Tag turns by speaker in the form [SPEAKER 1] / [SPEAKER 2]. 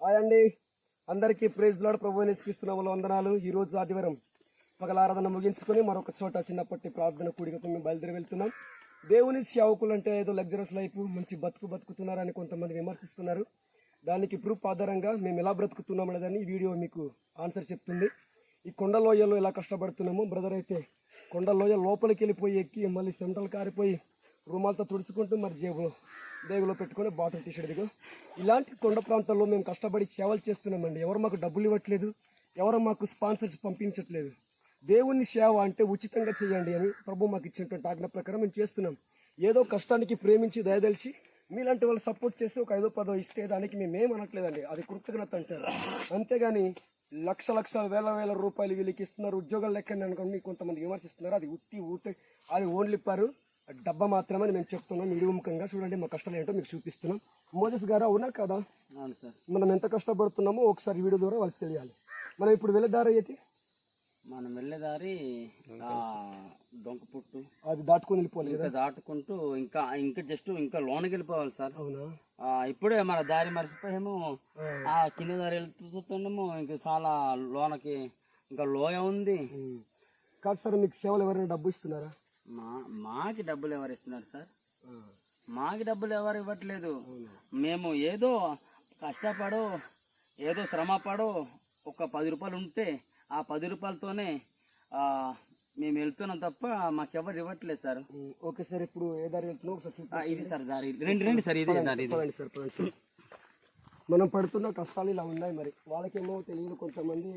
[SPEAKER 1] Hi అండి, అందరికీ praise lord. ప్రభువుని యేసుక్రీస్తునామములో వందనాలు. ఈ రోజు ఆదివారం పగలారాధన ముగించుకొని మరొక చోట చిన్నప్పటి ప్రార్థన కూడికతో మేము బయలుదేరి వెళ్తున్నాం. దేవుని సేవకులు అంటే ఏదో లగ్జరస్ లైఫ్, మంచి బతుకుతున్నారని కొంతమంది విమర్శిస్తున్నారు. దానికి ప్రూఫ్ ఆధారంగా మేము ఎలా బ్రతుకుతున్నాం అనేదాన్ని ఈ వీడియో మీకు ఆన్సర్ చెప్తుంది. ఈ కొండలోయలో ఎలా కష్టపడుతున్నామో, బ్రదర్ అయితే కొండలోయ లోపలికి వెళ్ళిపోయి ఎక్కి మళ్ళీ సెంట్రల్ కారిపోయి రూమాలతో తుడుచుకుంటూ మరి దేవులో పెట్టుకొని బాటిల్ టీషర్ట్ దిగు. ఇలాంటి కొండ ప్రాంతాల్లో మేము కష్టపడి సేవలు చేస్తున్నామండి. ఎవరు మాకు డబ్బులు ఇవ్వట్లేదు, ఎవరు మాకు స్పాన్సర్స్ పంపించట్లేదు. దేవుని సేవ అంటే ఉచితంగా చేయండి అని ప్రభు మాకు ఇచ్చినటువంటి ఆజ్ఞ ప్రకారం మేము చేస్తున్నాం. ఏదో కష్టానికి ప్రేమించి దయదలిచి మీలాంటి వాళ్ళు సపోర్ట్ చేసి ఒక 5-10 ఇస్తే దానికి మేమేం అనట్లేదండి, అది కృతజ్ఞత అంటారు. అంతేగాని లక్షల వేల రూపాయలు వీళ్ళకి ఇస్తున్నారు, ఉద్యోగాలు లెక్కని అనుకోండి కొంతమంది విమర్శిస్తున్నారు. అది అది ఓన్లీ డబ్బా మాత్రమే మేము చెప్తున్నాం. నిర్ముఖంగా చూడండి మా కష్టాలు ఏంటో మీకు చూపిస్తున్నాం. మోజెస్ గారు అవునా కదా, మనం ఎంత కష్టపడుతున్నామో ఒకసారి వీడియో ద్వారా వాళ్ళకి తెలియాలి. మనం ఇప్పుడు వెళ్ళేదారి అయితే
[SPEAKER 2] మనం వెళ్ళేదారి డొంక పుట్టు
[SPEAKER 1] అది దాటుకొని వెళ్ళిపోవాలి కదా,
[SPEAKER 2] దాటుకుంటూ ఇంకా జస్ట్ ఇంకా లోనకి వెళ్ళిపోవాలి సార్.
[SPEAKER 1] అవునా,
[SPEAKER 2] ఇప్పుడే మన దారి మర్చిపోయాము. ఆ కింద దారి వెళ్తున్నాము, ఇంకా చాలా లోనకి ఇంకా లోయ ఉంది.
[SPEAKER 1] కాదు సార్, మీకు సేవలు ఎవరైనా డబ్బు ఇస్తున్నారా?
[SPEAKER 2] మాకి డబ్బులు ఎవరు ఇస్తున్నారు సార్? మాకి డబ్బులు ఎవరు ఇవ్వట్లేదు. మేము ఏదో కష్టపడో ఏదో శ్రమపడో ఒక 10 రూపాయలు ఉంటే ఆ 10 రూపాయలతోనే మేము వెళ్తున్నాం తప్ప మాకెవరు ఇవ్వట్లేదు సార్.
[SPEAKER 1] ఓకే సార్, ఇప్పుడు ఏ దారి వెళ్తున్నాం ఒకసారి
[SPEAKER 2] ఇది సార్ దారి, రండి సార్, ఇది దారి.
[SPEAKER 1] మనం పడుతున్న కష్టాలు ఇలా ఉన్నాయి. మరి వాళ్ళకేమో తెలియదు, కొంతమంది